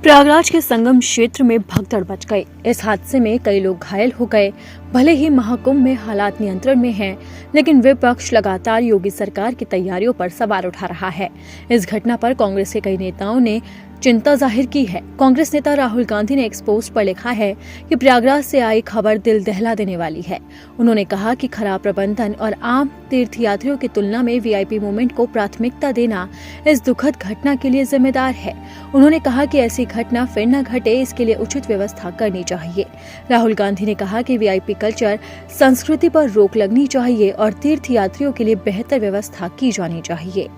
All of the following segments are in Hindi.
प्रयागराज के संगम क्षेत्र में भगदड़ मच गई। इस हादसे में कई लोग घायल हो गए। भले ही महाकुंभ में हालात नियंत्रण में हैं, लेकिन विपक्ष लगातार योगी सरकार की तैयारियों पर सवाल उठा रहा है। इस घटना पर कांग्रेस के कई नेताओं ने चिंता जाहिर की है। कांग्रेस नेता राहुल गांधी ने एक पोस्ट पर लिखा है कि प्रयागराज से आई खबर दिल दहला देने वाली है। उन्होंने कहा कि खराब प्रबंधन और आम तीर्थयात्रियों की तुलना में वीआईपी मूवमेंट को प्राथमिकता देना इस दुखद घटना के लिए जिम्मेदार है। उन्होंने कहा कि ऐसी घटना फिर न घटे, इसके लिए उचित व्यवस्था करनी चाहिए। राहुल गांधी ने कहा कि वीआईपी कल्चर संस्कृति पर रोक लगनी चाहिए और तीर्थयात्रियों के लिए बेहतर व्यवस्था की जानी चाहिए।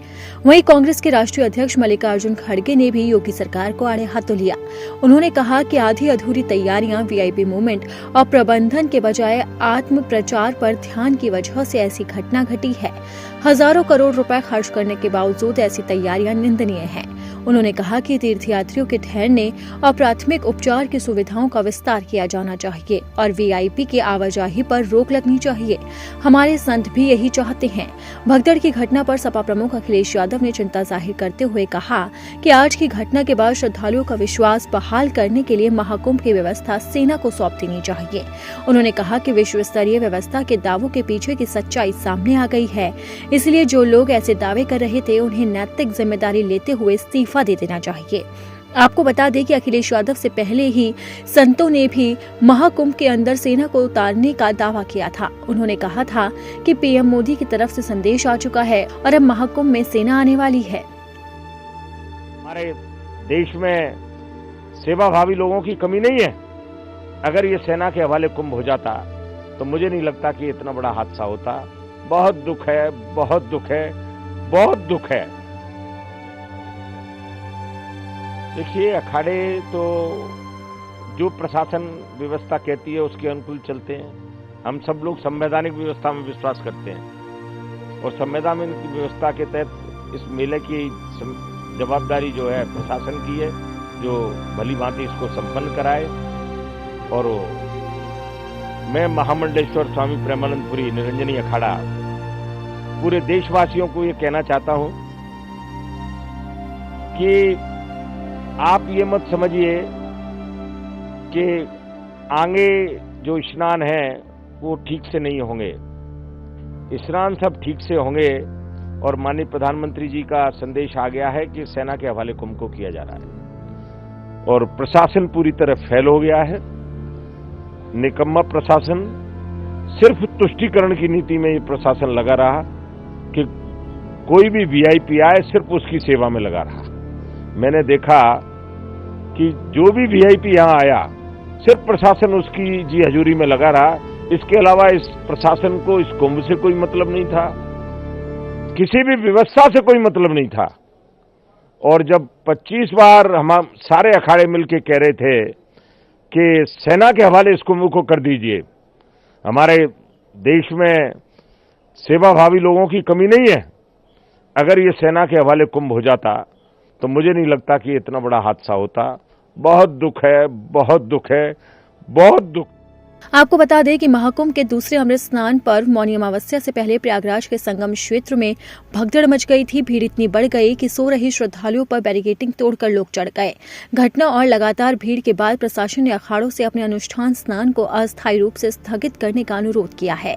वहीं कांग्रेस के राष्ट्रीय अध्यक्ष मल्लिकार्जुन खड़गे ने भी योगी सरकार को आड़े हाथों लिया। उन्होंने कहा कि आधी अधूरी तैयारियां, वीआईपी मूवमेंट और प्रबंधन के बजाय आत्म प्रचार पर ध्यान की वजह से ऐसी घटना घटी है। हजारों करोड़ रुपए खर्च करने के बावजूद ऐसी तैयारियां निंदनीय हैं। उन्होंने कहा कि तीर्थयात्रियों के ठहरने और प्राथमिक उपचार की सुविधाओं का विस्तार किया जाना चाहिए और वीआईपी की आवाजाही पर रोक लगनी चाहिए। हमारे संत भी यही चाहते हैं। भगदड़ की घटना पर सपा प्रमुख अखिलेश यादव ने चिंता जाहिर करते हुए कहा कि आज की घटना के बाद श्रद्धालुओं का विश्वास बहाल करने के लिए महाकुंभ की व्यवस्था सेना को सौंप देनी चाहिए। उन्होंने कहा कि विश्व स्तरीय व्यवस्था के दावों के पीछे की सच्चाई सामने आ गई है, इसलिए जो लोग ऐसे दावे कर रहे थे उन्हें नैतिक जिम्मेदारी लेते हुए इस्तीफा दे देना चाहिए। आपको बता दें कि अखिलेश यादव से पहले ही संतों ने भी महाकुंभ के अंदर सेना को उतारने का दावा किया था। उन्होंने कहा था कि पीएम मोदी की तरफ से संदेश आ चुका है और अब महाकुंभ में सेना आने वाली है। हमारे देश में सेवाभावी लोगों की कमी नहीं है। अगर ये सेना के हवाले कुंभ हो जाता तो मुझे नहीं लगता कि इतना बड़ा हादसा होता। बहुत दुख है, बहुत दुख है, बहुत दुख है। देखिए, अखाड़े तो जो प्रशासन व्यवस्था कहती है उसके अनुकूल चलते हैं। हम सब लोग संवैधानिक व्यवस्था में विश्वास करते हैं और संवैधानिक व्यवस्था के तहत इस मेले की जवाबदारी जो है प्रशासन की है, जो भली भांति इसको संपन्न कराए। और मैं महामंडलेश्वर स्वामी प्रेमानंदपुरी निरंजनी अखाड़ा पूरे देशवासियों को ये कहना चाहता हूं कि आप ये मत समझिए कि आगे जो स्नान है वो ठीक से नहीं होंगे। स्नान सब ठीक से होंगे और माननीय प्रधानमंत्री जी का संदेश आ गया है कि सेना के हवाले कुंभ को किया जा रहा है और प्रशासन पूरी तरह फेल हो गया है। निकम्मा प्रशासन, सिर्फ तुष्टीकरण की नीति में ये प्रशासन लगा रहा कि कोई भी वीआईपी आए सिर्फ उसकी सेवा में लगा रहा। मैंने देखा कि जो भी वीआईपी यहां आया सिर्फ प्रशासन उसकी जी हजूरी में लगा रहा। इसके अलावा इस प्रशासन को इस कुंभ से कोई मतलब नहीं था, किसी भी व्यवस्था से कोई मतलब नहीं था। और जब 25 बार हम सारे अखाड़े मिलकर कह रहे थे कि सेना के हवाले इस कुंभ को कर दीजिए, हमारे देश में सेवाभावी लोगों की कमी नहीं है। अगर ये सेना के हवाले कुंभ हो जाता तो मुझे नहीं लगता कि इतना बड़ा हादसा होता। बहुत दुख है, बहुत दुख है, बहुत दुख। आपको बता दें कि महाकुंभ के दूसरे अमृत स्नान पर्व मौनी अमावस्या से पहले प्रयागराज के संगम क्षेत्र में भगदड़ मच गई थी। भीड़ इतनी बढ़ गई कि सो रहे श्रद्धालुओं पर बैरिकेडिंग तोड़कर लोग चढ़ गए। घटना और लगातार भीड़ के बाद प्रशासन ने अखाड़ों से अपने अनुष्ठान स्नान को अस्थायी रूप से स्थगित करने का अनुरोध किया है।